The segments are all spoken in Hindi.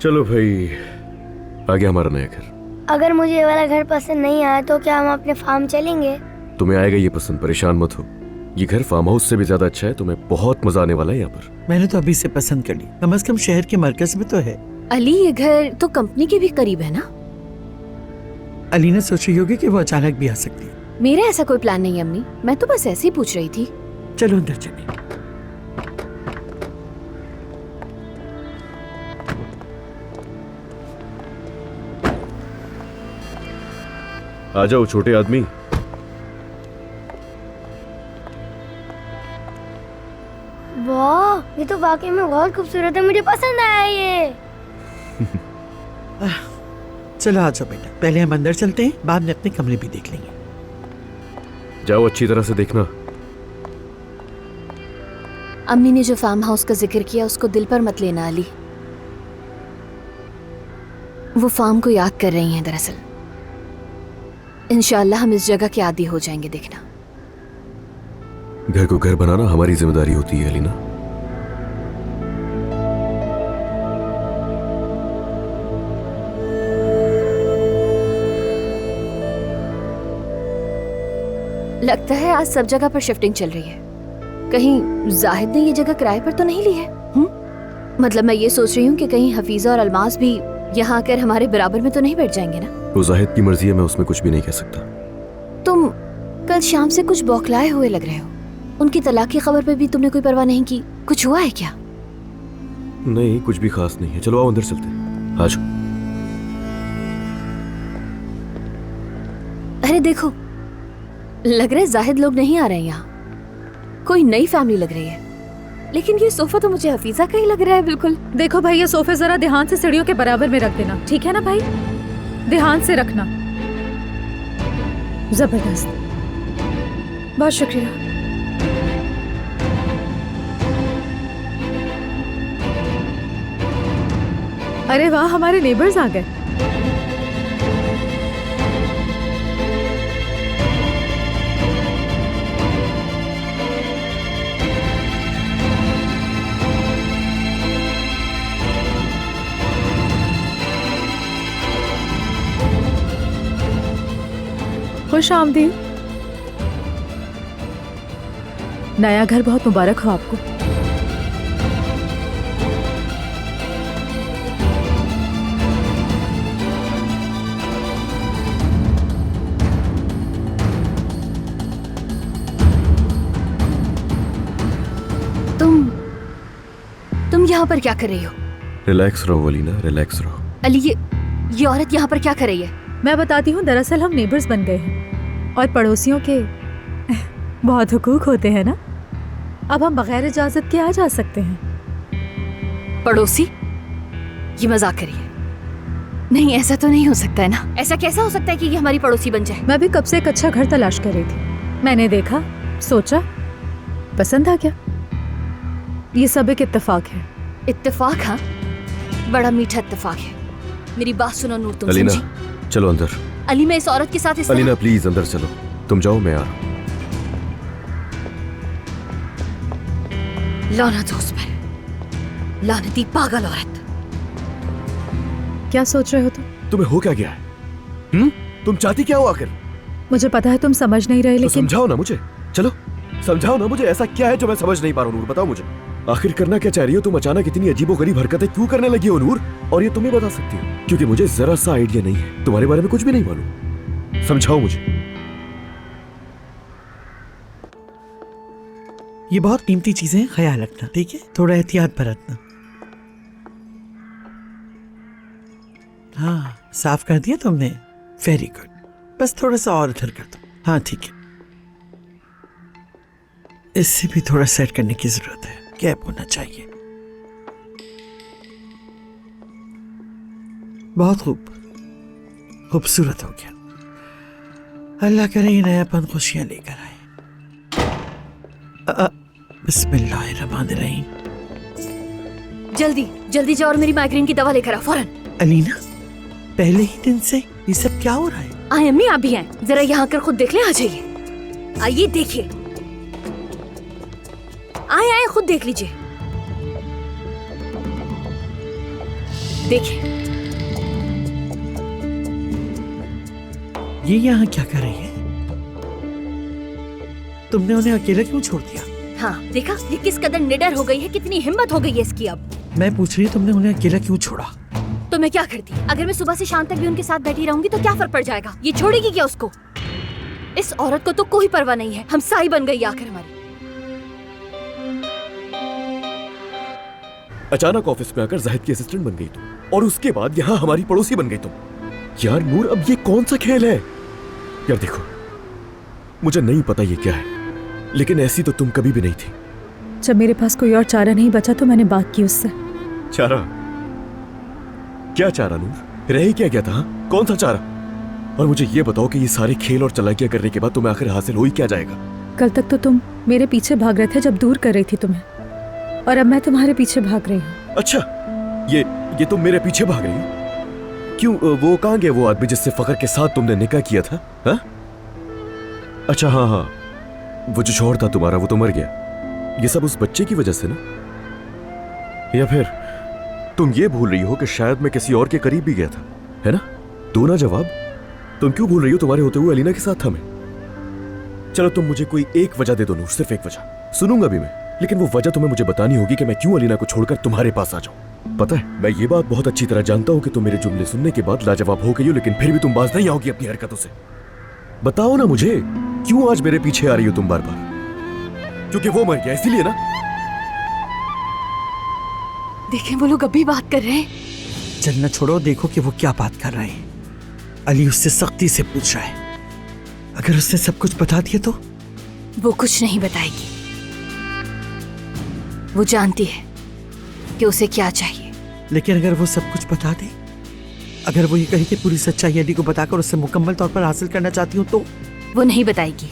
चलो भाई, आ गया हमारा नया घर। अगर मुझे ये वाला घर पसंद नहीं आया तो क्या हम अपने फार्म चलेंगे? तुम्हें आएगा ये पसंद, परेशान मत हो। ये घर फार्म हाउस से भी ज्यादा अच्छा है, तुम्हें बहुत मजा आने वाला है यहाँ पर। मैंने तो अभी से पसंद कर ली, कम से कम शहर के मरकज में तो है। अली, ये घर तो कंपनी के भी करीब है ना? अली ने सोची होगी कि वो अचानक भी आ सकती है। मेरा ऐसा कोई प्लान नहीं है अम्मी, मैं तो बस ऐसे ही पूछ रही थी। चलो अंदर चलिए। आ जाओ छोटे आदमी। वाह, ये तो वाकई में बहुत खूबसूरत है, मुझे पसंद आया ये। चलो आ जाओ बेटा, पहले हम अंदर चलते हैं, बाद में अपने कमरे भी देख लेंगे। जाओ, अच्छी तरह से देखना। अम्मी ने जो फार्म हाउस का जिक्र किया उसको दिल पर मत लेना अली। वो फार्म को याद कर रही हैं दरअसल। इंशाअल्लाह हम इस जगह के आदी हो जाएंगे, देखना। घर को घर बनाना हमारी जिम्मेदारी होती है अलीना। लगता है आज सब जगह पर शिफ्टिंग चल रही है। कहीं जाहिद ने ये जगह किराए पर तो नहीं ली है? मतलब मैं ये सोच रही हूँ कि कहीं हफीजा और अलमास भी यहाँ आकर हमारे बराबर में तो नहीं बैठ जाएंगे ना? वो जाहिद की मर्जी है, मैं उसमें कुछ भी नहीं कह सकता। तुम कल शाम से कुछ बौखलाए हुए लग रहे हो। उनकी तलाक की खबर पे भी तुमने कोई परवाह नहीं की। कुछ हुआ है क्या? नहीं, कुछ भी खास नहीं है। चलो आओ अंदर चलते हैं। आ जाओ। अरे देखो, लग रहा है जाहिद लोग नहीं आ रहे हैं यहाँ। कोई नई फैमिली लग रही है। लेकिन ये सोफा तो मुझे हफीजा का ही लग रहा है बिल्कुल। देखो भाई, ये सोफे जरा ध्यान से सीढ़ियों के बराबर में रख देना, ठीक है ना भाई? ध्यान से रखना। जबरदस्त, बहुत शुक्रिया। अरे वाह, हमारे नेबर्स आ गए। खुश आमदीद। नया घर बहुत मुबारक हो आपको। तुम यहाँ पर क्या कर रही हो? रिलैक्स रहो अलीना, रिलैक्स रहो। अली, ये औरत यहाँ पर क्या कर रही है? मैं बताती हूँ, दरअसल हम नेबर्स बन गए हैं और पड़ोसियों के बहुत हुकूक होते हैं ना। अब हम बगैर इजाजत के आ जा सकते हैं। पड़ोसी? ये मजाक करिए। नहीं, ऐसा तो नहीं हो सकता है ना। ऐसा कैसा हो सकता है कि ये हमारी पड़ोसी बन जाए? मैं भी कब से एक अच्छा घर तलाश कर रही थी। मैंने देखा, सोचा, पसंद आ गया। ये सब एक इत्तेफाक है। इत्तेफाक? हाँ, बड़ा मीठा इत्तेफाक है। मेरी बात सुनो नूर, तुम अलीना, समझी? चलो अंदर। अली, मैं इस औरत के साथ इस अलीना प्लीज अंदर चलो। तुम जाओ, मैं आ रहा हूँ। लानत हो उस पर, लानती पागल औरत। क्या सोच रहे हो तुम? तुम्हें हो क्या गया है? तुम चाहती क्या हो आखिर? मुझे पता है तुम समझ नहीं रहे, तो लेकिन समझाओ ना मुझे। चलो समझाओ ना मुझे, ऐसा क्या है जो मैं समझ नहीं पा रहा हूँ? नूर बताओ मुझे, आखिर करना क्या चाह रही हो तुम? अचानक इतनी अजीबोगरीब हरकतें क्यों करने लगी हो नूर? और ये तुम ही बता सकती हो, क्योंकि मुझे जरा सा आइडिया नहीं है, तुम्हारे बारे में कुछ भी नहीं मालूम। समझाओ मुझे। ये बहुत कीमती चीजें हैं, ख्याल रखना, ठीक है? थोड़ा एहतियात बरतना। हाँ, साफ कर दिया तुमने? Very good. बस थोड़ा सा और इधर कर दो। हाँ ठीक है, इससे भी थोड़ा सेट करने की जरूरत है, गैप होना चाहिए। बहुत खूब, खूबसूरत हो गया। अल्लाह करे ये नयापन खुशियां लेकर आए। बिस्मिल्लाहिर्रहमानिर्रहीम। जल्दी जल्दी जाओ और मेरी माइग्रेन की दवा लेकर आओ फौरन। अलीना, पहले ही दिन से ये सब क्या हो रहा है? आए अम्मी, आप भी आए, जरा यहाँ आकर खुद देख ले। आ जाइए, आइए देखिए। आए आए, खुद देख लीजिए। देखिए, ये यहाँ क्या कर रही है? तुमने उन्हें अकेला क्यों छोड़ दिया? हाँ देखा, ये किस कदर निडर हो गई है, कितनी हिम्मत हो गई है इसकी अब। मैं पूछ रही हूँ तुमने उन्हें अकेला क्यों छोड़ा? तो मैं क्या करती? अगर मैं सुबह से शाम तक भी उनके साथ बैठी रहूंगी तो क्या फर्क पड़ जाएगा? ये छोड़ेगी क्या उसको? इस औरत को तो कोई परवाह नहीं है, हम साई बन गई आखिर हमारी। अचानक ऑफिस में आकर जाहिद की असिस्टेंट बन गई तुम, और उसके बाद यहाँ हमारी पड़ोसी बन गई तुम। यार नूर, अब ये कौन सा खेल है? यार देखो, मुझे नहीं पता ये क्या है, लेकिन ऐसी तो तुम कभी भी नहीं थी। जब मेरे पास कोई और चारा नहीं बचा तो मैंने बात की उससे। चारा? क्या चारा नूर? रह ही क्या गया था? हाँ? कौन सा चारा? और मुझे ये बताओ कि ये सारे खेल और चालाकियां करने के बाद तुम्हें आखिर हासिल हो ही क्या जाएगा? कल तक तो तुम मेरे पीछे भाग रहे थे जब दूर कर रही थी तुम्हें, और अब मैं तुम्हारे पीछे भाग रही हूँ। अच्छा, ये तुम मेरे पीछे भाग रही हो? क्यों, वो कहाँ गया वो आदमी जिससे फखर के साथ तुमने निकाह किया था? हाँ? अच्छा हाँ, वो जो शौहर था तुम्हारा, वो तो मर गया। ये सब उस बच्चे की वजह से ना? या फिर तुम ये भूल रही हो कि शायद मैं किसी और के करीब भी गया था, है ना? दो ना जवाब। तुम क्यों भूल रही हो तुम्हारे होते हुए अलीना के साथ था मैं? चलो तुम मुझे कोई एक वजह दे दो नूर, सिर्फ एक वजह। सुनूंगा भी मैं, लेकिन वो वजह तुम्हें मुझे बतानी होगी कि मैं क्यों अलीना को छोड़कर तुम्हारे पास आ जाऊं। पता है, मैं ये बात बहुत अच्छी तरह जानता हूं कि तुम मेरे जुमले सुनने के बाद लाजवाब हो गई हो, लेकिन फिर भी तुम बाज नहीं आओगी अपनी हरकतों से। बताओ ना मुझे, क्यों आज मेरे पीछे आ रही हो तुम बार बार? क्योंकि वो मर गया इसीलिए ना? देखें, वो लोग अभी बात कर रहे हैं। चलना छोड़ो, देखो कि वो क्या बात कर रहे हैं। अली उससे सख्ती से पूछ रहा है, अगर उसने सब कुछ बता दिया तो? वो कुछ नहीं बताएगी। वो जानती है कि उसे क्या चाहिए। लेकिन अगर वो सब कुछ बता दे, अगर वो ये कहे कि पूरी सच्चाई अली को बताकर उससे मुकम्मल तौर पर हासिल करना चाहती हूँ तो? वो नहीं बताएगी,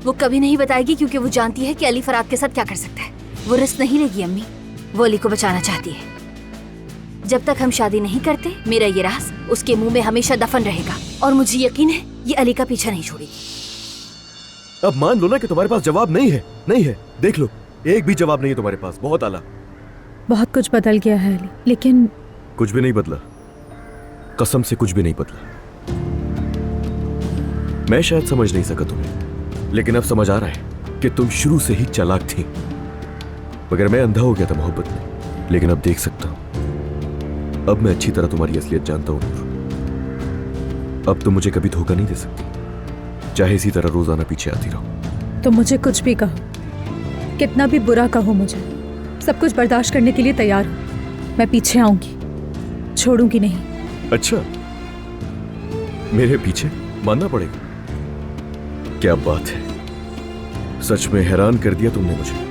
वो कभी नहीं बताएगी, क्योंकि वो जानती है कि अली फराद के साथ क्या कर सकता है। वो रिस्क नहीं लेगी अम्मी, वो अली को बचाना चाहती है। जब तक हम शादी नहीं करते, मेरा ये राज उसके मुंह में हमेशा दफन रहेगा, और मुझे यकीन है ये अली का पीछा नहीं छोड़ेगी। अब मान लो ना कि तुम्हारे पास जवाब नहीं है। नहीं है, देख लो, एक भी जवाब नहीं है तुम्हारे पास। बहुत आला। बहुत कुछ बदल गया है अली, लेकिन कुछ भी नहीं बदला, कसम से कुछ भी नहीं बदला। मैं शायद समझ नहीं सका तुम्हें, लेकिन अब समझ आ रहा है कि तुम शुरू से ही चालाक थी। मगर मैं अंधा हो गया था मोहब्बत में, लेकिन अब देख सकता हूं। अब मैं अच्छी तरह तुम्हारी असलियत जानता हूं नूर। अब तुम मुझे कभी धोखा नहीं दे सकती, चाहे इसी तरह रोजाना पीछे आती रहो। तुम मुझे कुछ भी कहो, कितना भी बुरा कहो, मुझे सब कुछ बर्दाश्त करने के लिए तैयार हूँ। मैं पीछे आऊंगी, छोड़ूंगी नहीं। अच्छा, मेरे पीछे मानना पड़ेगा? क्या बात है, सच में हैरान कर दिया तुमने मुझे।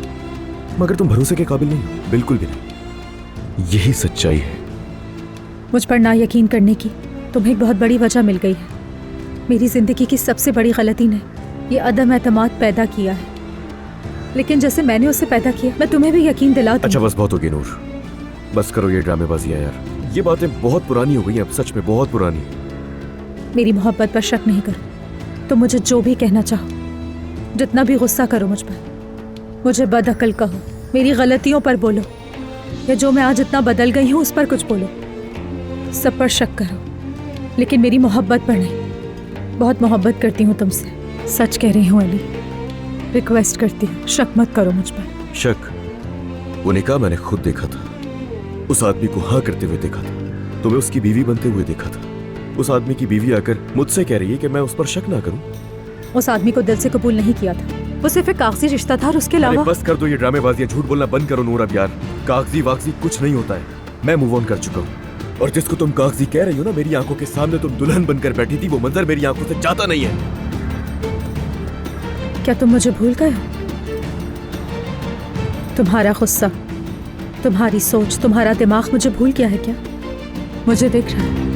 मगर तुम भरोसे के काबिल नहीं हो, बिल्कुल भी नहीं। यही सच्चाई है। मुझ पर ना यकीन करने की तुम्हें एक बहुत बड़ी वजह मिल गई है। मेरी जिंदगी की सबसे बड़ी गलती ने ये अदम एतमाद पैदा किया है, लेकिन जैसे मैंने उसे पैदा किया, मैं तुम्हें भी यकीन दिला दूंगी। अच्छा बस बहुत हो गई नूर, बस करो ये ड्रामेबाजियां यार। ये बातें बहुत पुरानी हो गई हैं अब, सच में बहुत पुरानी। मेरी मोहब्बत पर शक नहीं करो। तुम मुझे जो भी कहना चाहो, जितना भी गुस्सा करो मुझ पर, मुझे बदअकल कहो, मेरी गलतियों पर बोलो, या जो मैं आज इतना बदल गई हूँ उस पर कुछ बोलो। सब पर शक करो, लेकिन मेरी मोहब्बत पर नहीं। बहुत मोहब्बत करती हूँ तुमसे, सच कह रही हूँ अली। रिक्वेस्ट करती हूँ, शक मत करो मुझ पर। शक? वो निकाह मैंने खुद देखा था, उस आदमी को हाँ करते हुए देखा था, तुम्हें उसकी बीवी बनते हुए देखा था। उस आदमी की बीवी आकर मुझसे कह रही है कि मैं उस पर शक ना करूं। उस आदमी को दिल से कबूल नहीं किया था, वो सिर्फ एक कागजी रिश्ता था, और उसके अरे अलावा। बस कर दो ये ड्रामेबाजी, झूठ बोलना बंद करो नूर अब यार। कागजी वागजी कुछ नहीं होता है, मैं मूव ऑन कर चुका हूँ। और जिसको तुम कागजी कह रही हो ना, मेरी आंखों के सामने तुम दुल्हन बनकर बैठी थी, वो मंजर मेरी आंखों से जाता नहीं है। क्या तुम मुझे भूल गए हो? तुम्हारा गुस्सा, तुम्हारी सोच, तुम्हारा दिमाग मुझे भूल गया है क्या? मुझे दिख रहा है।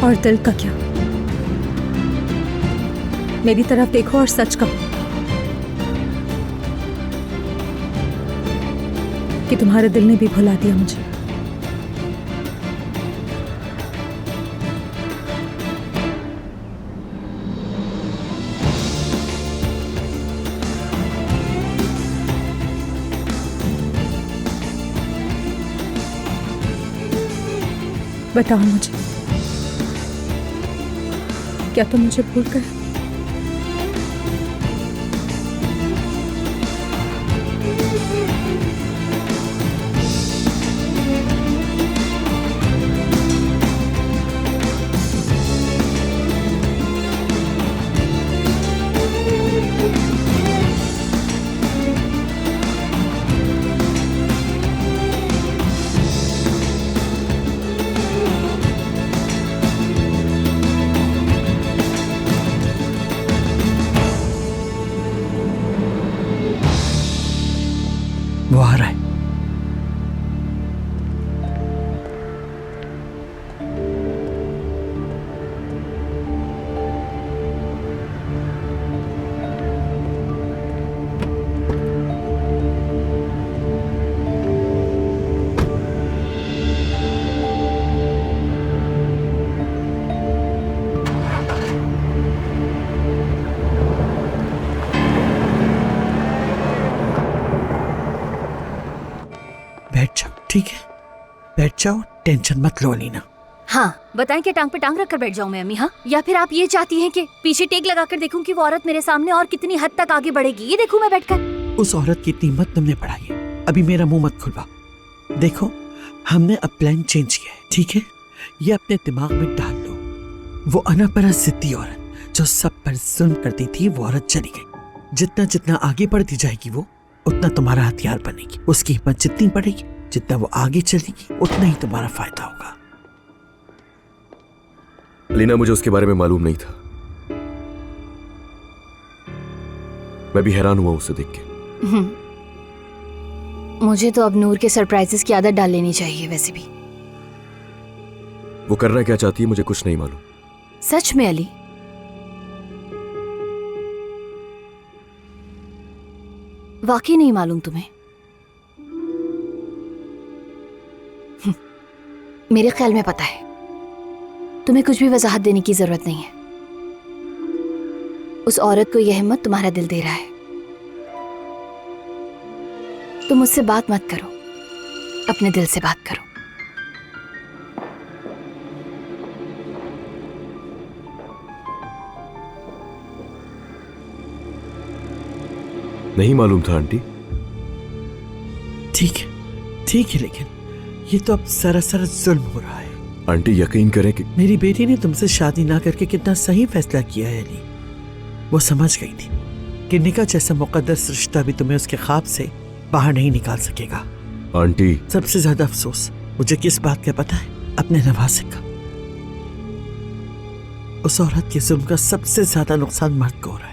और दिल का क्या? मेरी तरफ देखो और सच कहो कि तुम्हारे दिल ने भी भुला दिया मुझे। बताओ मुझे, क्या तुम मुझे भूल गए? वो आ रहा है। बैठ जाओ, ठीक है? बैठ जाओ, टेंशन मत लो अलीना। हाँ, बताएं कि टांग पे टांग रख कर बैठ जाऊं मैं अम्मी? हाँ, या फिर आप ये चाहती हैं कि पीछे टेक लगा कर देखूं कि वो औरत मेरे सामने और कितनी हद तक आगे बढ़ेगी, ये देखूं मैं बैठकर? उस औरत की इतनी हिम्मत तुमने बढ़ाई है, अभी मेरा मुंह मत खुलवा। देखो, हमने अब प्लान चेंज किया है, ठीक है? ये अपने दिमाग में डाल लो। वो अनापरा जिद्दी औरत जो सब पर जुल्म करती थी, वो औरत चली गई। जितना जितना आगे बढ़ती जाएगी वो, उतना तुम्हारा हथियार बनेगी। उसकी हिम्मत जितनी बढ़ेगी, जितना वो आगे चलेगी, उतना ही तुम्हारा फायदा होगा। अलीना, मुझे उसके बारे में मालूम नहीं था। मैं भी हैरान हुआ उसे देख के। मुझे तो अब नूर के सरप्राइजेस की आदत डाल लेनी चाहिए। वैसे भी वो करना क्या चाहती है मुझे कुछ नहीं मालूम। सच में अली, वाकई नहीं मालूम तुम्हें? मेरे ख्याल में पता है। तुम्हें कुछ भी वजाहत देने की जरूरत नहीं है। उस औरत को यह हिम्मत तुम्हारा दिल दे रहा है। तुम मुझसे बात मत करो, अपने दिल से बात करो। नहीं मालूम था आंटी। ठीक है, लेकिन ये तो अब सरासर जुल्म हो रहा है। आंटी यकीन करें कि मेरी बेटी ने तुमसे शादी ना करके कितना सही फैसला किया है अली। वो समझ गई थी कि निकाह जैसा मुकद्दस रिश्ता भी तुम्हें उसके ख्वाब से बाहर नहीं निकाल सकेगा। आंटी, सबसे ज्यादा अफसोस मुझे किस बात का पता है? अपने नवासे का। उस औरत के जुल्म का सबसे ज्यादा नुकसान मर्द को हो रहा है।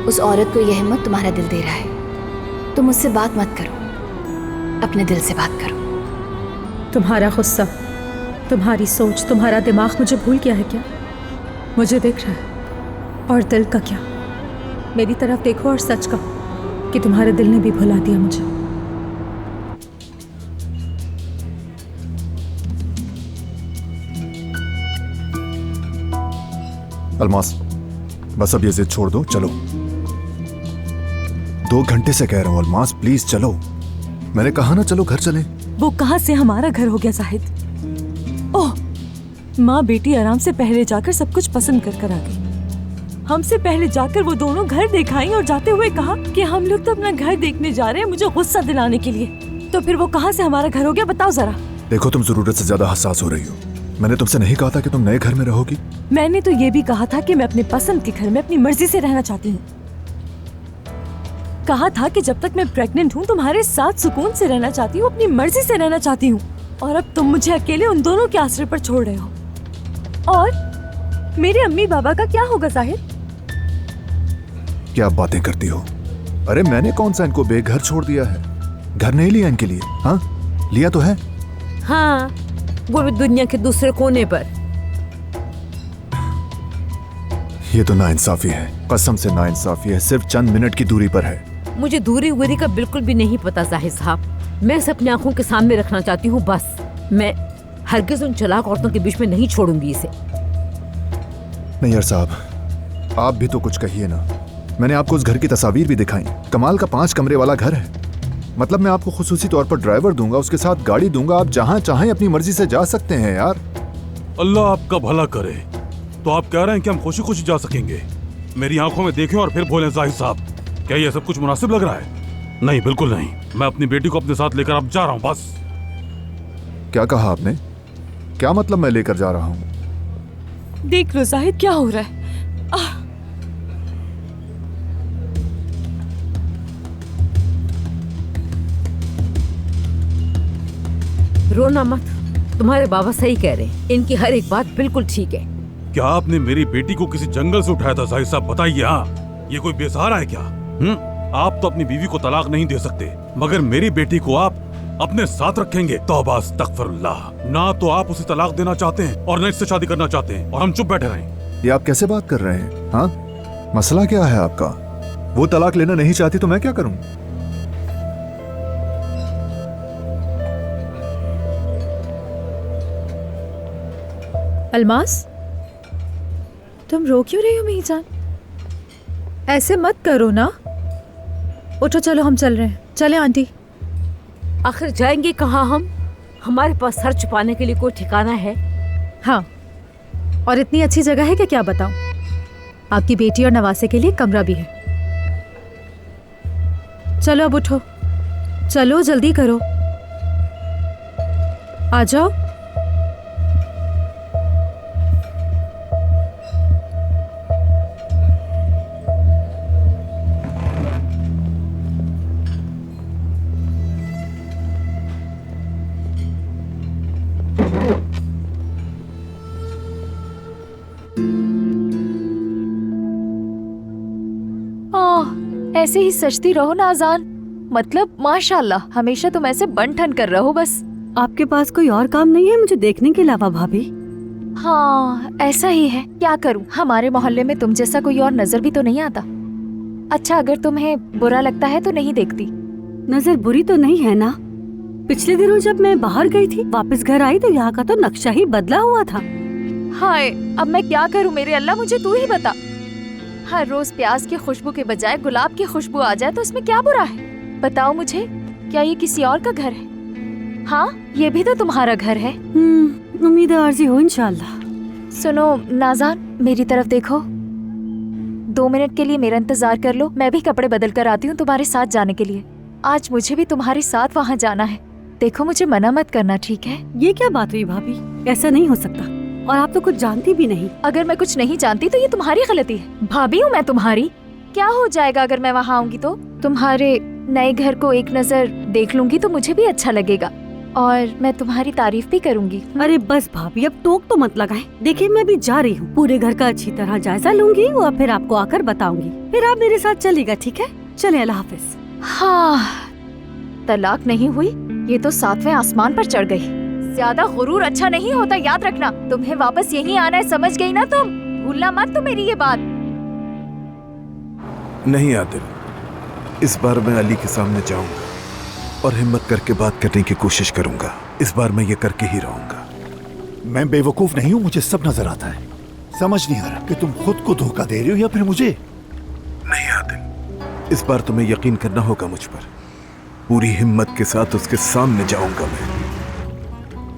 उस औरत को यह हिम्मत तुम्हारा दिल दे रहा है। तुम मुझसे बात मत करो, अपने दिल से बात करो। तुम्हारा गुस्सा, तुम्हारी सोच, तुम्हारा दिमाग मुझे भूल गया है क्या? मुझे दिख रहा है। और दिल का क्या? मेरी तरफ देखो और सच कहो कि तुम्हारे दिल ने भी भुला दिया मुझे। अलमास, बस अब ये जिद छोड़ दो, चलो। 2 घंटे से कह रहा हूं अलमास, प्लीज चलो। मैंने कहा ना चलो घर चले। वो कहां से हमारा घर हो गया जाहिद? ओह, माँ बेटी आराम से पहले जाकर सब कुछ पसंद कर कर आ गई। हमसे पहले जाकर वो दोनों घर दिखाई और जाते हुए कहा कि हम लोग तो अपना घर देखने जा रहे हैं मुझे गुस्सा दिलाने के लिए। तो फिर वो कहाँ से हमारा घर हो गया बताओ जरा। देखो, तुम जरूरत से ज्यादा हसास हो रही हो। मैंने तुमसे नहीं कहा था कि तुम नए घर में रहोगी? मैंने तो ये भी कहा था कि मैं अपने पसंद के घर में अपनी मर्जी से रहना चाहती हूँ। कहा था कि जब तक मैं प्रेग्नेंट हूँ तुम्हारे साथ सुकून से रहना चाहती हूँ, अपनी मर्जी से रहना चाहती हूँ। और अब तुम मुझे अकेले उन दोनों के आश्रय पर छोड़ रहे हो। और मेरे अम्मी बाबा का क्या होगा जाहिद? क्या बातें करती हो? अरे मैंने कौन सा इनको बेघर छोड़ दिया है? घर नहीं लिया इनके लिए? हाँ लिया तो है। हाँ, वो भी दुनिया के दूसरे कोने पर। ये तो नाइंसाफी है, कसम से नाइंसाफी है। सिर्फ चंद मिनट की दूरी पर है। मुझे दूरी वूरी का बिल्कुल भी नहीं पता जाहिद साहब। मैं इसे अपनी आंखों के सामने रखना चाहती हूँ बस। मैं हरगिज उन चालाक औरतों के बीच में नहीं छोड़ूंगी इसे। नैयर साहब, आप भी तो कुछ कहिए ना। मैंने आपको उस घर की तस्वीर भी दिखाई। कमाल का 5 कमरे वाला घर है। मतलब मैं आपको खुसूसी तौर पर ड्राइवर दूंगा, उसके साथ गाड़ी दूंगा। आप जहाँ चाहें अपनी मर्जी से जा सकते हैं यार। अल्लाह आपका भला करे। तो आप कह रहे हैं कि हम खुशी खुशी जा सकेंगे? मेरी आंखों में देखें और फिर बोलें जाहिद साहब, क्या ये सब कुछ मुनासिब लग रहा है? नहीं, बिल्कुल नहीं। मैं अपनी बेटी को अपने साथ लेकर अब जा रहा हूँ बस। क्या कहा आपने? क्या मतलब मैं लेकर जा रहा हूँ? देख लो जाहिद क्या हो रहा है। रोना मत, तुम्हारे बाबा सही कह रहे हैं। इनकी हर एक बात बिल्कुल ठीक है। क्या आपने मेरी बेटी को किसी जंगल से उठाया था जाहिद साहब? बताइए। हाँ, ये कोई बेसहारा है क्या? आप तो अपनी बीवी को तलाक नहीं दे सकते, मगर मेरी बेटी को आप अपने साथ रखेंगे? तौबा अस्तगफिरुल्लाह। ना तो आप उसे तलाक देना चाहते हैं और न इससे शादी करना चाहते हैं, और हम चुप बैठे रहें। ये आप कैसे बात कर रहे हैं? हाँ, मसला क्या है आपका? वो तलाक लेना नहीं चाहती तो मैं क्या करूं? अलमास, तुम रो क्यों रही हो मेरी जान? ऐसे मत करो ना। उठो, चलो हम चल रहे हैं। चले आंटी। आखिर जाएंगे कहाँ हम? हमारे पास सर छुपाने के लिए कोई ठिकाना है? हाँ, और इतनी अच्छी जगह है कि क्या बताऊं। आपकी बेटी और नवासे के लिए कमरा भी है। चलो अब उठो, चलो जल्दी करो, आ जाओ। ऐसे ही सजती रहो ना अजान। मतलब माशाल्लाह, हमेशा तुम ऐसे बन ठन कर रहो बस। आपके पास कोई और काम नहीं है मुझे देखने के अलावा भाभी? हाँ, ऐसा ही है, क्या करूं। हमारे मोहल्ले में तुम जैसा कोई और नजर भी तो नहीं आता। अच्छा, अगर तुम्हें बुरा लगता है तो नहीं देखती। नजर बुरी तो नहीं है ना? पिछले दिनों जब मैं बाहर गई थी, वापस घर आई तो यहाँ का तो नक्शा ही बदला हुआ था। हाय, अब मैं क्या करूं मेरे अल्लाह, मुझे तू ही बता। हर रोज प्याज की खुशबू के बजाय गुलाब की खुशबू आ जाए तो इसमें क्या बुरा है? बताओ मुझे, क्या ये किसी और का घर है? हाँ, ये भी तो तुम्हारा घर है। उम्मीद है आरज़ी हो इंशाल्लाह। सुनो नाज़ान, मेरी तरफ देखो। 2 मिनट के लिए मेरा इंतजार कर लो, मैं भी कपड़े बदल कर आती हूँ तुम्हारे साथ जाने के लिए। आज मुझे भी तुम्हारे साथ वहाँ जाना है। देखो, मुझे मना मत करना, ठीक है? ये क्या बात हुई भाभी? ऐसा नहीं हो सकता, और आप तो कुछ जानती भी नहीं। अगर मैं कुछ नहीं जानती तो ये तुम्हारी गलती है। भाभी हूँ मैं तुम्हारी। क्या हो जाएगा अगर मैं वहाँ आऊंगी तो? तुम्हारे नए घर को एक नजर देख लूंगी तो मुझे भी अच्छा लगेगा, और मैं तुम्हारी तारीफ भी करूंगी। अरे बस भाभी, अब टोक तो मत लगाएं। देखिए, मैं भी जा रही हूँ, पूरे घर का अच्छी तरह जायजा लूंगी और फिर आपको आकर बताऊंगी। फिर आप मेरे साथ चलेगा, ठीक है? चले, अल्लाह हाफिज। हाँ, तलाक नहीं हुई, ये तो 7वें आसमान पर चढ़ गई। ज्यादा गुरूर अच्छा नहीं होता, याद रखना। तुम्हें वापस यहीं आना है, समझ गई ना तुम? भूलना मत तो मेरी ये बात। नहीं आदिल, इस बार मैं अली के सामने जाऊंगा और हिम्मत करके बात करने की कोशिश करूंगा। इस बार मैं ये करके ही रहूंगा। मैं बेवकूफ नहीं हूँ, मुझे सब नजर आता है। समझ नहीं आ रहा कि तुम खुद को धोखा दे रही हो या फिर मुझे। नहीं आदिल, इस बार तुम्हें यकीन करना होगा मुझ पर। पूरी हिम्मत के साथ उसके सामने जाऊंगा मैं।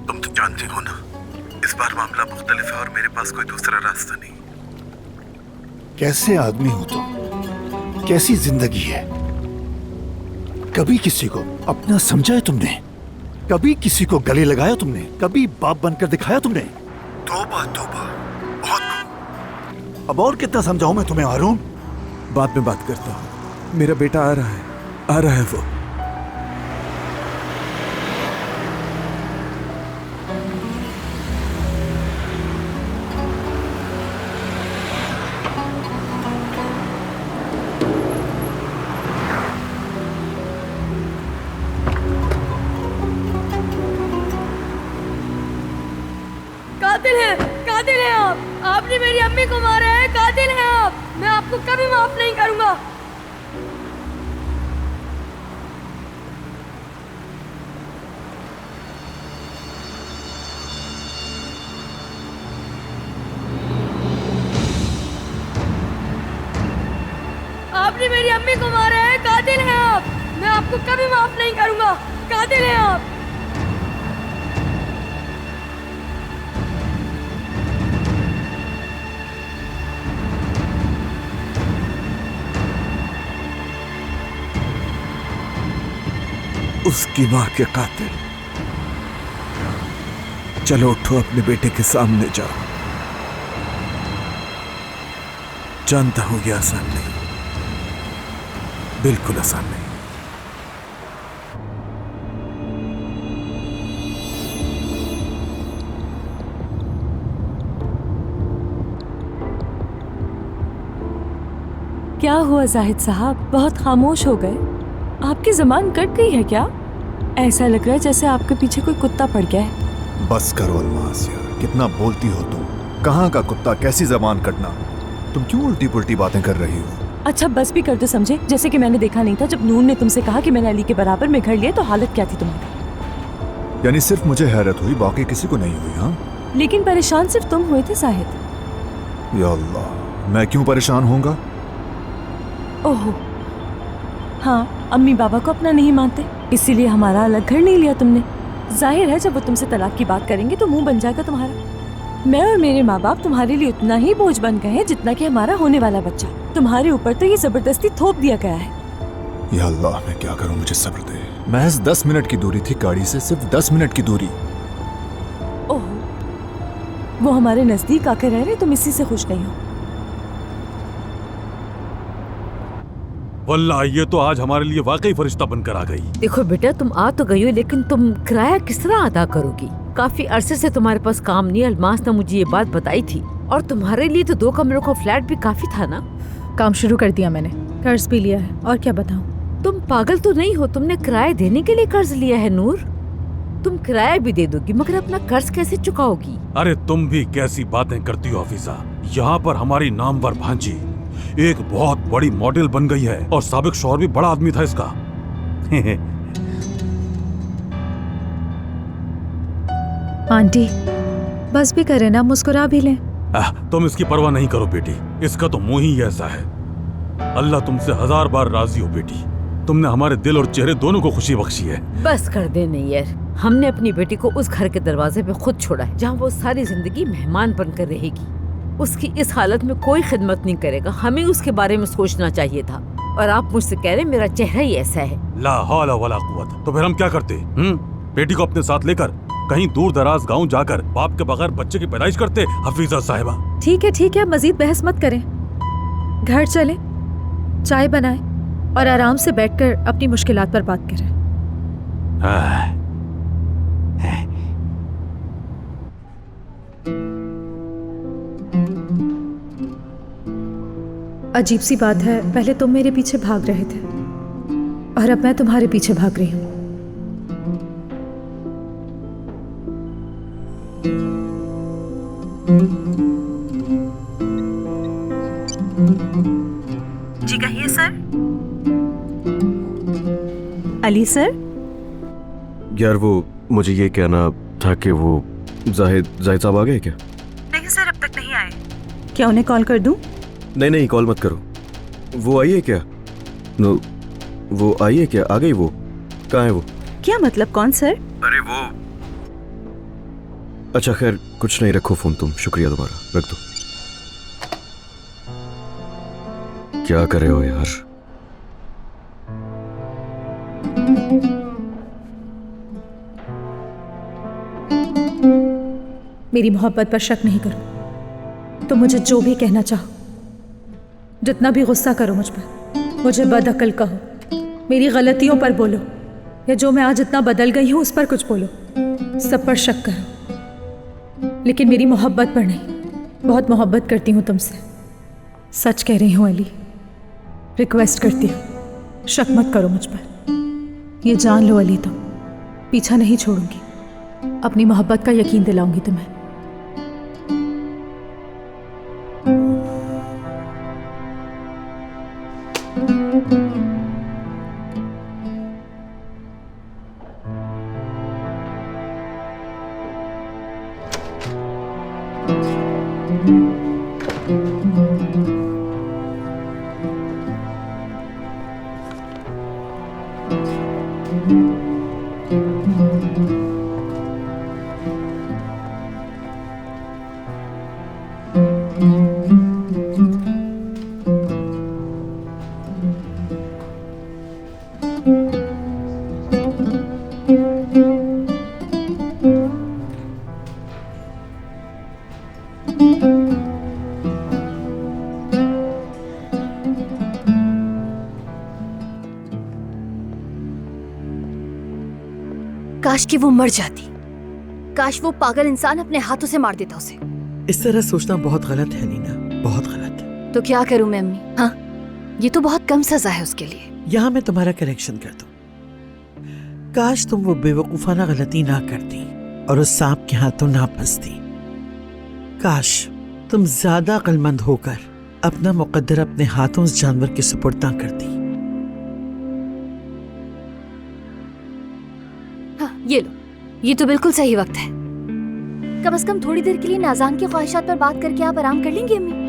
तुम तो जानती हो ना, इस बार मामला मुख्तलिफ है और मेरे पास कोई दूसरा रास्ता नहीं। कैसे आदमी हो तुम? कैसी जिंदगी है? कभी किसी को अपना समझा है तुमने? कभी किसी को गले लगाया तुमने? कभी बाप बनकर दिखाया तुमने? तौबा तौबा, बहुत। अब और कितना समझाऊं मैं तुम्हें हारून? बाद में बात करता हूँ। मेरा बेटा आ रहा है वो। कातिल हैं आप। आपने मेरी अम्मी को मारा है, कातिल हैं आप। मैं आपको कभी माफ नहीं करूंगा। आपने मेरी अम्मी को मारा है, कातिल हैं आप। मैं आपको कभी माफ नहीं करूंगा। कातिल हैं आप। उसकी माँ के कातिल। चलो उठो, अपने बेटे के सामने जाओ। जानता हूं ये आसान नहीं, बिल्कुल आसान नहीं। क्या हुआ जाहिद साहब, बहुत खामोश हो गए? आपकी ज़बान कट गई है क्या? ऐसा लग रहा है जैसे आपके पीछे कोई कुत्ता पड़ गया है। बस करो अलमास यार, कितना बोलती हो तुम। कहाँ का कुत्ता, कैसी जबान कटना? तुम क्यों उल्टी पुल्टी बातें कर रही हो? अच्छा बस भी कर दो, समझे? जैसे कि मैंने देखा नहीं था जब नूर ने तुमसे कहा कि मैंने अली के बराबर में घर लिया, तो हालत क्या थी तुम्हारी? यानी सिर्फ मुझे हैरत हुई, बाकी किसी को नहीं हुई? हाँ, लेकिन परेशान सिर्फ तुम हुए थे जाहिद। या अल्लाह, मैं क्यों परेशान होऊंगा? ओहो हाँ, अम्मी बाबा को अपना नहीं मानते, इसीलिए हमारा अलग घर नहीं लिया तुमने। जाहिर है जब वो तुमसे तलाक की बात करेंगे तो मुंह बन जाएगा तुम्हारा। मैं और मेरे माँ बाप तुम्हारे लिए उतना ही बोझ बन गए हैं जितना कि हमारा होने वाला बच्चा। तुम्हारे ऊपर तो ये जबरदस्ती थोप दिया गया है। या अल्लाह, मैं क्या करूं, मुझे सब्र दे। महज 10 मिनट की दूरी थी गाड़ी से, सिर्फ 10 मिनट की दूरी। ओहो, वो हमारे नजदीक आकर रह रहे, तुम इसी से खुश नहीं हो? वल्लाह ये तो आज हमारे लिए वाकई फरिश्ता बनकर आ गई। देखो बेटा, तुम आ तो गई हो, लेकिन तुम किराया किस तरह अदा करोगी? काफी अरसे से तुम्हारे पास काम नहीं। अलमास ने मुझे ये बात बताई थी, और तुम्हारे लिए तो 2 कमरों का फ्लैट भी काफी था ना। काम शुरू कर दिया मैंने, कर्ज भी लिया है, और क्या बताऊं। तुम पागल तो नहीं हो? तुमने किराया देने के लिए कर्ज लिया है नूर। तुम किराया भी दे दोगी, मगर अपना कर्ज कैसे चुकाओगी? अरे तुम भी कैसी बातें करती हो हफीजा। यहाँ पर हमारी नामवर भांजी एक बहुत बड़ी मॉडल बन गई है, और साबिक शौहर भी बड़ा आदमी था इसका। आंटी बस भी करें ना, मुस्कुरा भी लें। तुम इसकी परवाह नहीं करो बेटी, इसका तो मुंह ही ऐसा है। अल्लाह तुमसे 1000 बार राजी हो बेटी, तुमने हमारे दिल और चेहरे दोनों को खुशी बख्शी है। बस कर दे नैयर, हमने अपनी बेटी को उस घर के दरवाजे पे खुद छोड़ा है जहाँ वो सारी जिंदगी मेहमान बनकर रहेगी। उसकी इस हालत में कोई खिदमत नहीं करेगा, हमें उसके बारे में सोचना चाहिए था। और आप मुझसे कह रहे मेरा चेहरा ही ऐसा है। ला हौला वला कुव्वत। तो फिर हम क्या करते? बेटी को अपने साथ लेकर कहीं दूर दराज गांव जाकर बाप के बगैर बच्चे की पैदाइश करते हफीजा साहिबा। ठीक है, मजीद बहस मत करें। घर चलें, चाय बनाएं और आराम से बैठकर अपनी मुश्किलात पर बात करें। अजीब सी बात है, पहले तुम मेरे पीछे भाग रहे थे और अब मैं तुम्हारे पीछे भाग रही हूँ। जी कहिए सर। अली सर। यार वो मुझे ये कहना था कि वो जाहिद साहब आ गए क्या? नहीं सर, अब तक नहीं आए। क्या उन्हें कॉल कर दूं? नहीं, कॉल मत करो। वो आई है क्या? नो, वो आई है क्या? आ गई वो? कहाँ है वो? क्या मतलब, कौन सर? अरे अच्छा खैर, कुछ नहीं, रखो फोन तुम। शुक्रिया तुम्हारा, रख दो। क्या कर रहे हो यार? मेरी मोहब्बत पर शक नहीं करो तो मुझे जो भी कहना चाहो, जितना भी गुस्सा करो मुझ पर, मुझे बदअकल कहो, मेरी गलतियों पर बोलो, या जो मैं आज इतना बदल गई हूं उस पर कुछ बोलो, सब पर शक करो, लेकिन मेरी मोहब्बत पर नहीं। बहुत मोहब्बत करती हूँ तुमसे, सच कह रही हूँ अली। रिक्वेस्ट करती हूँ, शक मत करो मुझ पर। ये जान लो अली, तुम पीछा नहीं छोड़ूंगी, अपनी मोहब्बत का यकीन दिलाऊंगी तुम्हें। काश कि वो मर जाती, काश वो पागल इंसान अपने हाथों से मार देता उसे। इस तरह सोचना बहुत गलत है नीना, बहुत गलत है। तो क्या करूं मैं अम्मी? हाँ, ये तो बहुत कम सजा है उसके लिए। यहाँ मैं तुम्हारा करेक्शन कर दूं। काश तुम वो बेवकूफाना गलती ना करती और उस सांप के हाथों ना फंसती। काश तुम ज्यादा अक्लमंद होकर अपना मुकद्दर अपने हाथों उस जानवर के सुपुर्द ना करती। हाँ, ये लो, ये तो बिल्कुल सही वक्त है। कम से कम थोड़ी देर के लिए नाज़ान की ख्वाहिशात पर बात करके आप आराम कर लेंगी अम्मी।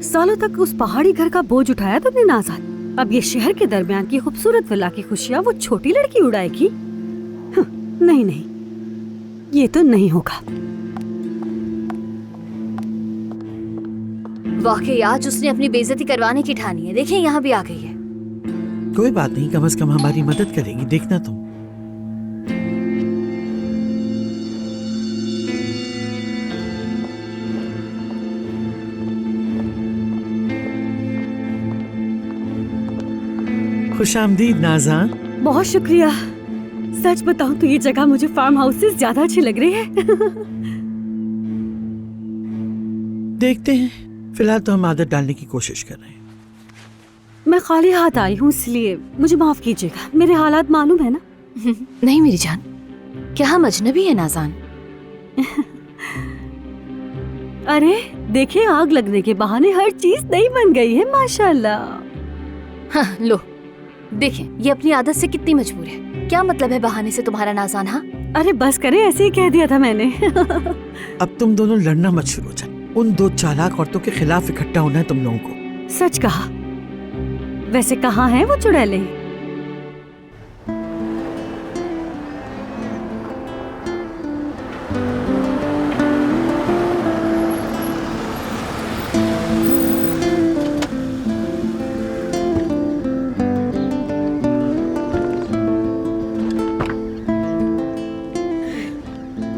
सालों तक उस पहाड़ी घर का बोझ उठाया तुमने नाज़ान, अब ये शहर के दरमियान की खूबसूरत विला की खुशियाँ वो छोटी लड़की उड़ाएगी? नहीं नहीं, ये तो नहीं होगा। वाकई आज उसने अपनी बेइज्जती करवाने की ठानी है। देखें, यहाँ भी आ गई है। कोई बात नहीं, कम से कम हमारी मदद करेगी, देखना तुम। खुशामदीद नाज़ान। बहुत शुक्रिया। सच बताऊं तो ये जगह मुझे फार्म हाउस से ज्यादा अच्छी लग रही है। देखते हैं, फिलहाल तो हम आदत डालने की कोशिश कर रहे हैं। मैं खाली हाथ आई हूँ, इसलिए मुझे माफ कीजिएगा। मेरे हालात मालूम है ना। नहीं मेरी जान, क्या हम अजनबी है नाज़ान? अरे देखिए, आग लगने के बहाने हर चीज नई बन गई है माशाल्लाह। हाँ लो, देखें ये अपनी आदत से कितनी मजबूर है। क्या मतलब है बहाने से तुम्हारा नाज़ान? हाँ अरे बस करे, ऐसे ही कह दिया था मैंने। अब तुम दोनों लड़ना मत शुरू कर। उन दो चालाक औरतों के खिलाफ इकट्ठा होना है तुम लोगों को। सच कहा। वैसे कहाँ हैं वो चुड़ैले?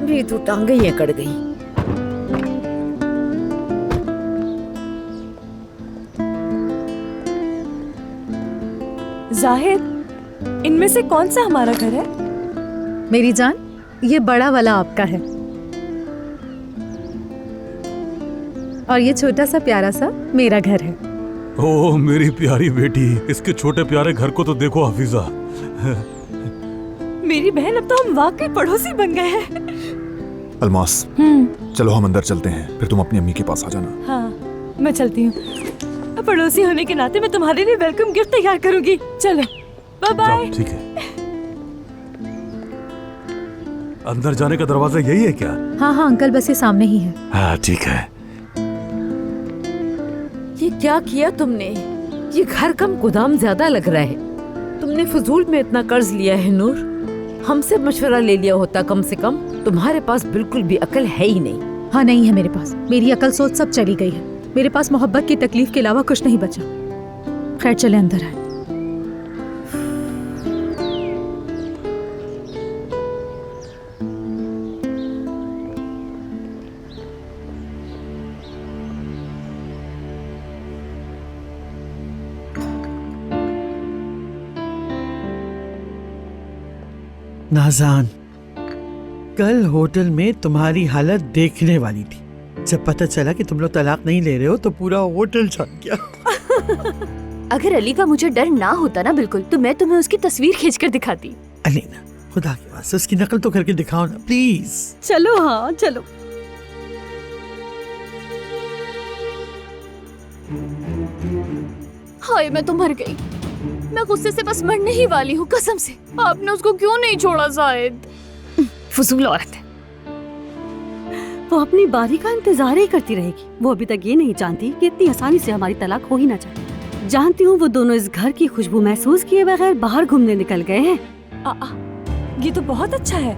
मेरी तो टांगें ही अकड़ गई। जाहिद, इनमें से कौन सा हमारा घर है? मेरी जान, ये बड़ा वाला आपका है और ये छोटा सा प्यारा सा मेरा घर है। ओह मेरी प्यारी बेटी, इसके छोटे प्यारे घर को तो देखो हफीजा। मेरी बहन, अब तो हम वाकई पड़ोसी बन गए हैं। अलमास, चलो हम अंदर चलते हैं, फिर तुम अपनी अम्मी के पास आ जाना। हाँ, मैं चलती हूँ। पड़ोसी होने के नाते मैं तुम्हारे लिए वेलकम गिफ्ट तैयार करूंगी। चलो, बाय बाय। ठीक है। अंदर जाने का दरवाजा यही है क्या? हाँ हाँ अंकल, बस ये सामने ही है। हाँ ठीक है। ये क्या किया तुमने? ये घर कम गोदाम ज्यादा लग रहा है। तुमने फजूल में इतना कर्ज लिया है नूर। हमसे मशवरा ले लिया होता कम से कम। तुम्हारे पास बिल्कुल भी अकल है ही नहीं। हाँ, नहीं है मेरे पास। मेरी अकल सोच सब चली गई है। मेरे पास मोहब्बत की तकलीफ के अलावा कुछ नहीं बचा। खैर, चले अंदर आए। नाज़ान, कल होटल में तुम्हारी हालत देखने वाली थी। जब पता चला कि तुम लोग तलाक नहीं ले रहे हो तो पूरा होटल जान गया। अगर अली का मुझे डर ना होता ना बिल्कुल, तो मैं तुम्हें उसकी तस्वीर खींचकर दिखाती। अलीना, खुदा के वास्ते उसकी नकल तो करके दिखाओ ना प्लीज। चलो, हाँ चलो। हाय, मैं तो मर गई। मैं गुस्से से बस मरने ही वाली हूँ, कसम से। आपने उसको क्यों नहीं छोड़ा जायद? फजूल औरत है। वो अपनी बारी का इंतजार ही करती रहेगी। वो अभी तक ये नहीं जानती कि इतनी आसानी से हमारी तलाक हो ही ना जाए। जानती हूँ वो दोनों इस घर की खुशबू महसूस किए बगैर बाहर घूमने निकल गए हैं। ये तो बहुत अच्छा है।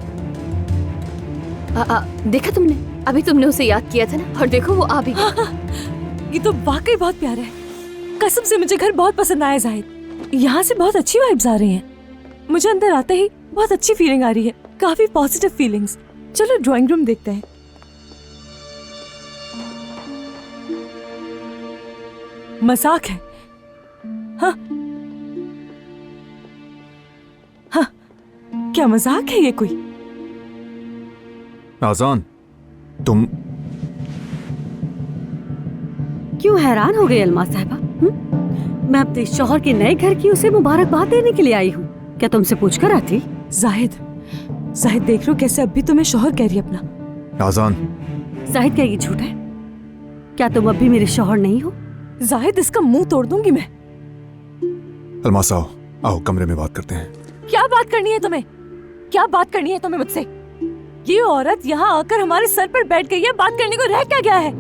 देखा तुमने? अभी तुमने उसे याद किया था ना, और देखो वो आ भी गई। ये तो वाकई बहुत प्यारा है। कसम से मुझे घर बहुत पसंद आया जाहिद। यहाँ से बहुत अच्छी वाइब्स आ रही हैं। मुझे अंदर आते ही बहुत अच्छी फीलिंग आ रही है, काफी पॉजिटिव फीलिंग्स। चलो ड्राइंग रूम देखते हैं। मजाक है। हाँ हाँ, क्या मजाक है ये कोई? नाज़ान, तुम क्यों हैरान हो गई अलमा साहिबा? मैं अपने शौहर के नए घर की उसे मुबारकबाद देने के लिए आई हूँ। क्या तुमसे पूछकर आती? जाहिद देख लो कैसे अब भी तुम्हें शौहर कह रही है अपना। नाज़ान, जाहिद क्या ये झूठ है? क्या तुम अब भी मेरे शौहर नहीं हो? जाहिद, इसका मुंह तोड़ दूंगी मैं। अलमास आओ कमरे में बात करते हैं। क्या बात करनी है तुम्हें? क्या बात करनी है तुम्हें मुझसे? ये औरत यहाँ आकर हमारे सर पर बैठ गई है। बात करने को रह क्या गया है?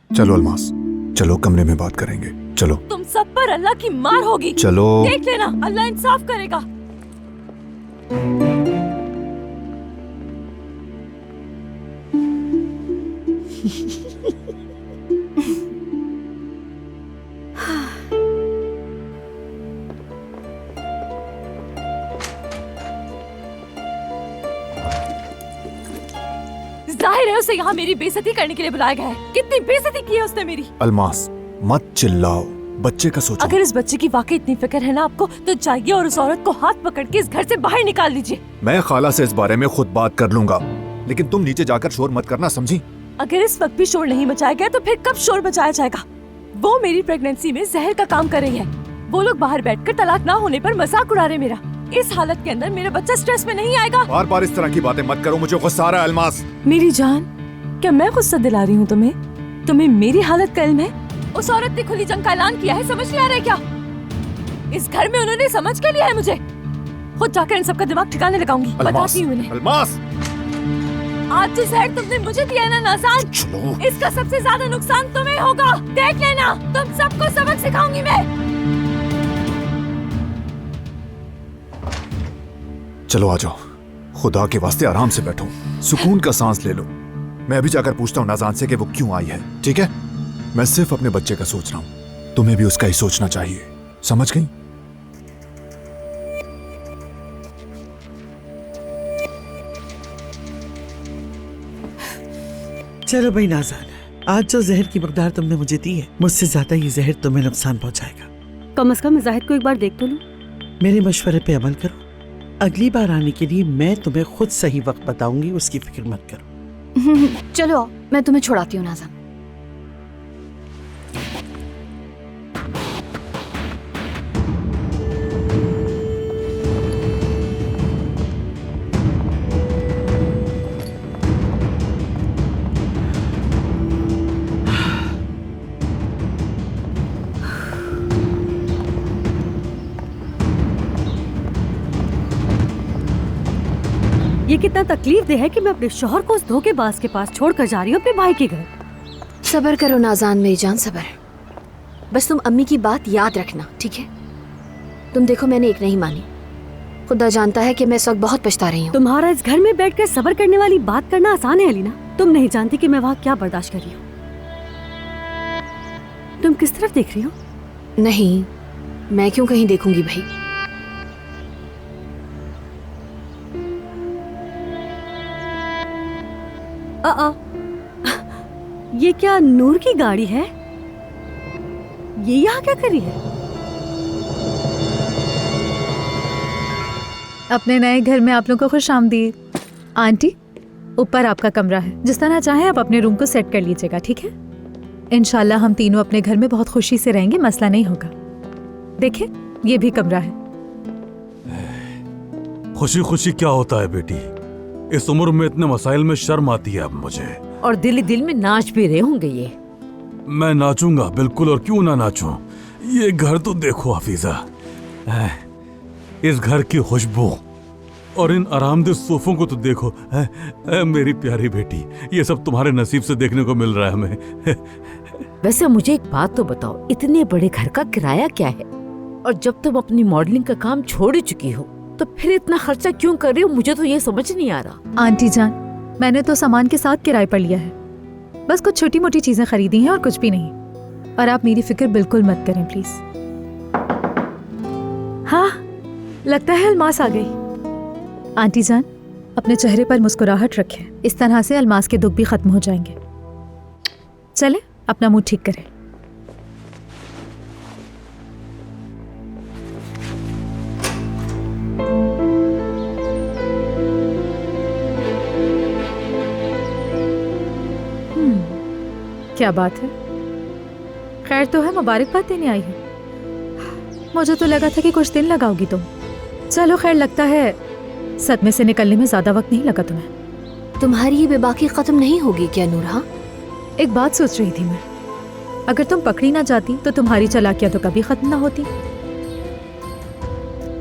चलो अलमास, चलो कमरे में बात करेंगे। चलो। तुम सब पर अल्लाह की मार होगी। चलो। देख लेना, अल्लाह इंसाफ करेगा। जाहिर है उसे यहाँ मेरी बेइज्जती करने के लिए बुलाया गया है। कितनी बेइज्जती की है उसने मेरी। अलमास, मत चिल्लाओ, बच्चे का सोचो। अगर इस बच्चे की वाकई इतनी फिक्र है ना आपको, तो जाइए और उस औरत को हाथ पकड़ के इस घर से बाहर निकाल लीजिए। मैं खाला से इस बारे में खुद बात कर लूंगा, लेकिन तुम नीचे जाकर शोर मत करना, समझी? अगर इस वक्त भी शोर नहीं मचाया गया तो फिर कब शोर मचाया जाएगा? वो मेरी प्रेगनेंसी में जहर का काम कर रही है। वो लोग बाहर बैठकर तलाक ना होने पर मजाक उड़ा रहे मेरा। इस हालत के अंदर मेरा बच्चा स्ट्रेस में नहीं आएगा। बार बार इस तरह की बातें मत करो, मुझे गुस्सा आ रहा है। अलमास, मेरी जान, क्या मैं गुस्सा दिला रही हूँ तुम्हें? तुम्हें मेरी हालत का इल्म है? उस औरत ने खुली जंग का ऐलान किया है, समझ नहीं आ रहा है क्या? इस घर में उन्होंने समझ के लिया है मुझे। खुद जाकर इन सबका दिमाग ठिकाने लगाऊंगी। बताती हूँ इन्हें। अलमास, आज जो जहर तुमने मुझे दिया है ना नाज़ान, इसका सबसे ज्यादा नुकसान तुम्हें होगा। देख लेना, तुम सबको सबक सिखाऊंगी मैं। चलो आ जाओ, खुदा के वास्ते आराम से बैठो, सुकून का सांस ले लो। मैं अभी जाकर पूछता हूँ नाज़ान से कि वो क्यों आई है, ठीक है? मैं सिर्फ अपने बच्चे का सोच रहा हूँ, तुम्हें भी उसका ही सोचना चाहिए, समझ गई? चलो भाई नाज़ान, आज जो जहर की मकदार तुमने मुझे दी है, मुझसे ज्यादा ये जहर तुम्हें नुकसान पहुंचाएगा। कम से कम जाहिद को एक बार देख तो लूं। मेरे मशवरे पे अमल करो। अगली बार आने के लिए मैं तुम्हें खुद सही वक्त बताऊंगी, उसकी फिक्र मत करो। चलो, मैं तुम्हें छुड़ाती हूँ नाज़ान। ये कितना तकलीफ दे है कि मैं अपने शौहर को उस धोखेबाज के पास छोड़कर जा रही हूँ अपने भाई के घर। सब्र करो नाज़ान मेरी जान, सब्र। बस तुम अम्मी की बात याद रखना, ठीक है? तुम देखो मैंने एक नहीं मानी, खुदा जानता है कि मैं इस वक्त बहुत पछता रही हूँ। तुम्हारा इस घर में बैठकर सब्र करने वाली बात करना आसान है अलीना। तुम नहीं जानती कि मैं वहाँ क्या बर्दाश्त कर रही हूँ। तुम किस तरफ देख रही हो? नहीं, मैं क्यों कहीं देखूंगी भाई। ये क्या नूर की गाड़ी है? ये यहाँ क्या कर रही है? अपने नए घर में आप लोगों को खुश आमदीद। आंटी, ऊपर आपका कमरा है, जिस तरह चाहे आप अपने रूम को सेट कर लीजिएगा, ठीक है? इंशाल्लाह हम तीनों अपने घर में बहुत खुशी से रहेंगे, मसला नहीं होगा। देखिए, ये भी कमरा है। खुशी खुशी क्या होता है बेटी, इस उम्र में इतने मसाइल में शर्म आती है अब मुझे। और दिल ही दिल में नाच भी रहे होंगे ये। मैं नाचूंगा बिल्कुल, और क्यों ना नाचूं। ये घर तो देखो हफीजा, इस घर की खुशबू और इन आरामदेह सोफों को तो देखो। मेरी प्यारी बेटी, ये सब तुम्हारे नसीब से देखने को मिल रहा है हमें। वैसे मुझे एक बात तो बताओ, इतने बड़े घर का किराया क्या है? और जब तुम अपनी मॉडलिंग का काम छोड़ चुकी हो तो फिर इतना खर्चा क्यों कर रही हो? मुझे तो ये समझ नहीं आ रहा। आंटी जान, मैंने तो सामान के साथ किराए पर लिया है, बस कुछ छोटी मोटी चीजें खरीदी हैं और कुछ भी नहीं। और आप मेरी फिक्र बिल्कुल मत करें प्लीज। हाँ, लगता है अलमास आ गई। आंटी जान, अपने चेहरे पर मुस्कुराहट रखें, इस तरह से अलमास के दुख भी खत्म हो जाएंगे। चले अपना मूड ठीक करें। क्या बात है, खैर तो है, मुबारकबाद देने आई है। मुझे तो लगा था कि कुछ दिन लगाओगी तुम। चलो खैर, लगता है सदमे से निकलने में ज्यादा वक्त नहीं लगा तुम्हें। तुम्हारी ये बेबाकी खत्म नहीं होगी क्या नूरहा? एक बात सोच रही थी मैं, अगर तुम पकड़ी ना जाती तो तुम्हारी चालाकियां तो कभी खत्म ना होती।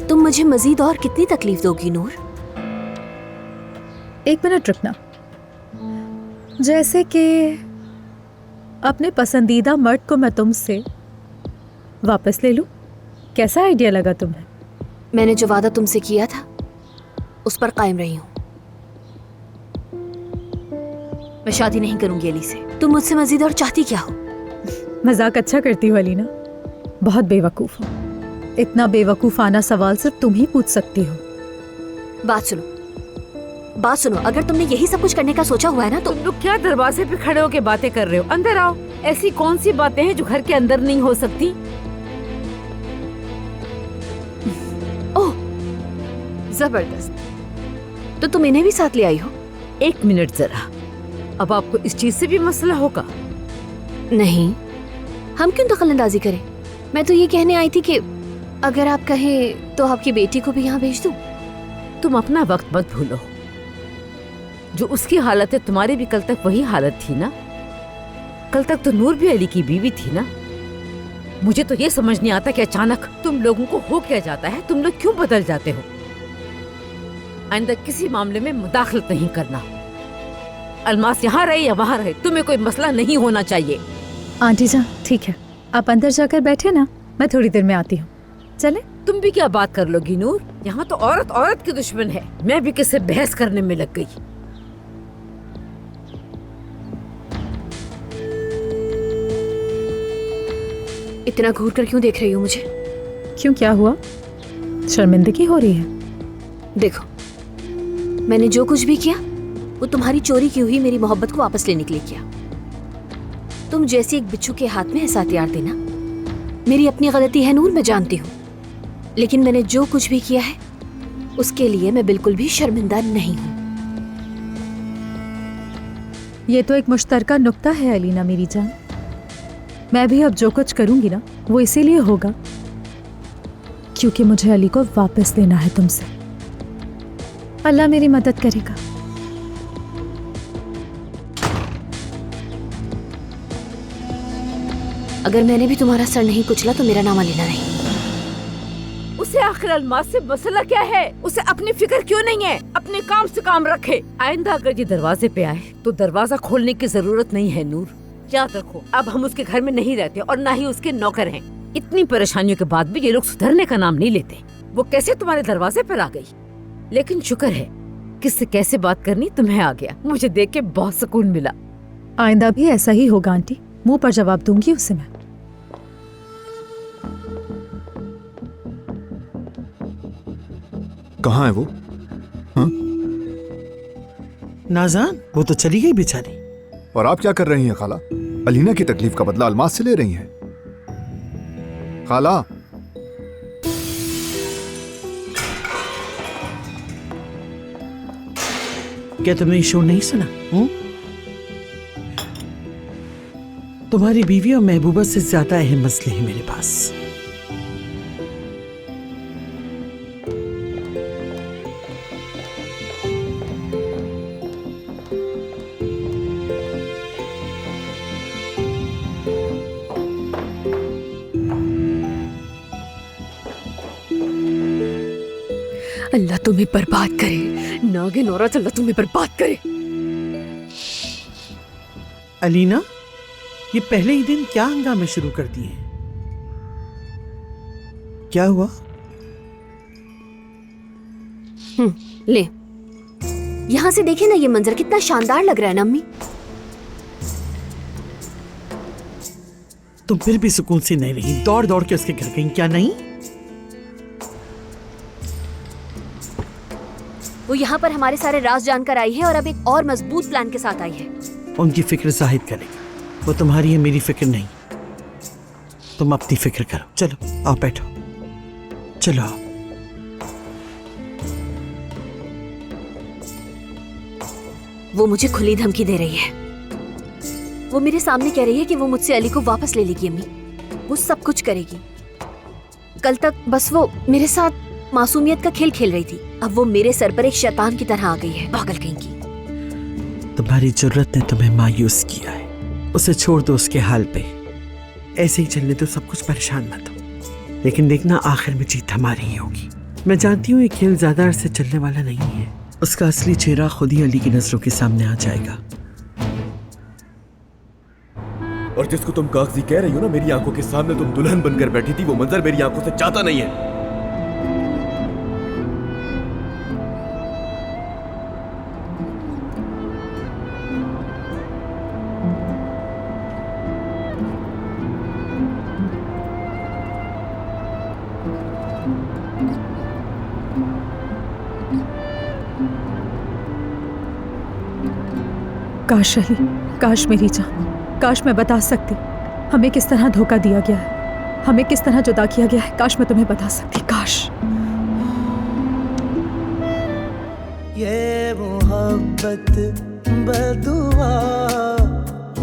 तुम मुझे मजीद और कितनी तकलीफ दोगी नूर? एक मिनट रुकना। जैसे कि अपने पसंदीदा मर्द को मैं तुमसे वापस ले लूं, कैसा आइडिया लगा तुम्हें? मैंने जो वादा तुमसे किया था उस पर कायम रही हूं। मैं शादी नहीं करूंगी अली से। तुम मुझसे मजीद और चाहती क्या हो? मजाक अच्छा करती हो अलीना, बहुत बेवकूफ हो। इतना बेवकूफाना सवाल सिर्फ तुम ही पूछ सकती हो। बात सुनो, अगर तुमने यही सब कुछ करने का सोचा हुआ है ना तो तुम लोग क्या दरवाजे पे खड़े होके बातें कर रहे हो? अंदर आओ। ऐसी कौन सी बातें हैं जो घर के अंदर नहीं हो सकती? ओह, जबरदस्त। तो तुम इन्हें भी साथ ले आई हो? एक मिनट जरा, अब आपको इस चीज से भी मसला होगा? नहीं, हम क्यों दखलंदाजी करें? मैं तो ये कहने आई थी कि अगर आप कहें तो आपकी बेटी को भी यहाँ भेज दूं। तुम अपना वक्त मत भूलो। जो उसकी हालत है तुम्हारी भी कल तक वही हालत थी ना। कल तक तो नूर भी अली की बीवी थी ना। मुझे तो ये समझ नहीं आता कि अचानक तुम लोगों को हो क्या जाता है, तुम लोग क्यों बदल जाते हो। आइंदा किसी मामले में मुदाखलत नहीं करना। अलमास यहाँ रहे या वहाँ रहे, तुम्हें कोई मसला नहीं होना चाहिए। आंटी जान ठीक है, आप अंदर जाकर बैठे ना, मैं थोड़ी देर में आती हूँ। चले? तुम भी क्या बात कर लोगी नूर? यहाँ तो औरत औरत की दुश्मन है। मैं भी किससे बहस करने में लग गई। इतना घूर कर क्यों देख रही हो मुझे? क्यों, क्या हुआ? शर्मिंदगी हो रही है? देखो, मैंने जो कुछ भी किया वो तुम्हारी चोरी की हुई मेरी मोहब्बत को वापस लेने के लिए किया। तुम जैसी एक बिच्छू के हाथ में ऐसा हथियार देना मेरी अपनी गलती है नूर, मैं जानती हूँ। लेकिन मैंने जो कुछ भी किया है उसके लिए मैं बिल्कुल भी शर्मिंदा नहीं हूँ। ये तो एक मुश्तरका नुक्ता है अलीना मेरी जान। मैं भी अब जो कुछ करूंगी ना वो इसीलिए होगा क्योंकि मुझे अली को वापस लेना है तुमसे। अल्लाह मेरी मदद करेगा। अगर मैंने भी तुम्हारा सर नहीं कुचला तो मेरा नाम लेना नहीं। उसे आखिर अलमास से मसला क्या है? उसे अपनी फिक्र क्यों नहीं है? अपने काम से काम रखे। आइंदा अगर ये दरवाजे पे आए तो दरवाजा खोलने की जरूरत नहीं है नूर। याद रखो, अब हम उसके घर में नहीं रहते और ना ही उसके नौकर हैं। इतनी परेशानियों के बाद भी ये लोग सुधरने का नाम नहीं लेते। वो कैसे तुम्हारे दरवाजे पर आ गई? लेकिन शुक्र है किससे कैसे बात करनी तुम्हें आ गया। मुझे देख के बहुत सुकून मिला। आइंदा भी ऐसा ही होगा आंटी, मुंह पर जवाब दूंगी उसे मैं। कहाँ है वो? हाँ? नाज़ान, वो तो चली गई बेचारी। और आप क्या कर रही हैं खाला? अलीना की तकलीफ का बदला अलमास से ले रही हैं। खाला, क्या तुमने शोर नहीं सुना? तुम्हारी बीवी और महबूबा से ज्यादा अहम मसले हैं मेरे पास। अल्लाह तुम्हें बर्बाद करे, नागिन औरत, अल्लाह तुम्हें बर्बाद करे। अलीना, ये पहले ही दिन क्या हंगामे शुरू कर दिए? क्या हुआ? ले, यहाँ से देखे ना, ये मंजर कितना शानदार लग रहा है ना अम्मी। तुम फिर भी सुकून से नहीं रही, दौड़ दौड़ के उसके घर गई, क्या नहीं? वो यहाँ पर हमारे सारे राज जानकर आई है और अब एक और मजबूत प्लान के साथ आई है। उनकी फिक्र जाहिद करेगा, वो तुम्हारी है, मेरी फिक्र नहीं। तुम अपनी फिक्र करो। चलो आओ बैठो, चलो आओ। वो मुझे खुली धमकी दे रही है। वो मेरे सामने कह रही है कि वो मुझसे अली को वापस ले लेगी अम्मी, वो सब कुछ करेगी। कल तक बस वो मेरे साथ मासूमियत का खेल खेल रही थी, अब वो मेरे सर पर एक शैतान की तरह आ गई है, पागल कहीं की। तुम्हारी जुर्रत ने तुम्हें मायूस किया है, उसे छोड़ दो उसके हाल पे। ऐसे ही चलने दो, सब कुछ परेशान मत हो। लेकिन देखना आखिर में जीत हमारी ही होगी। मैं जानती हूँ ये खेल ज्यादा अरसे चलने वाला नहीं है। उसका असली चेहरा खुद ही अली की नजरों के सामने आ जाएगा। और जिसको तुम कागजी कह रही हो ना, मेरी आंखों के सामने तुम दुल्हन बनकर बैठी थी, वो मंजर मेरी आंखों से जाता नहीं है। काश अली, काश मेरी जान, काश मैं बता सकती हमें किस तरह धोखा दिया गया है, हमें किस तरह जुदा किया गया है। काश मैं तुम्हें बता सकती, काश। ये मोहब्बत बदुआ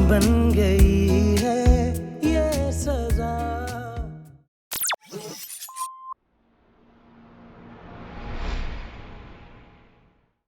बन गई है,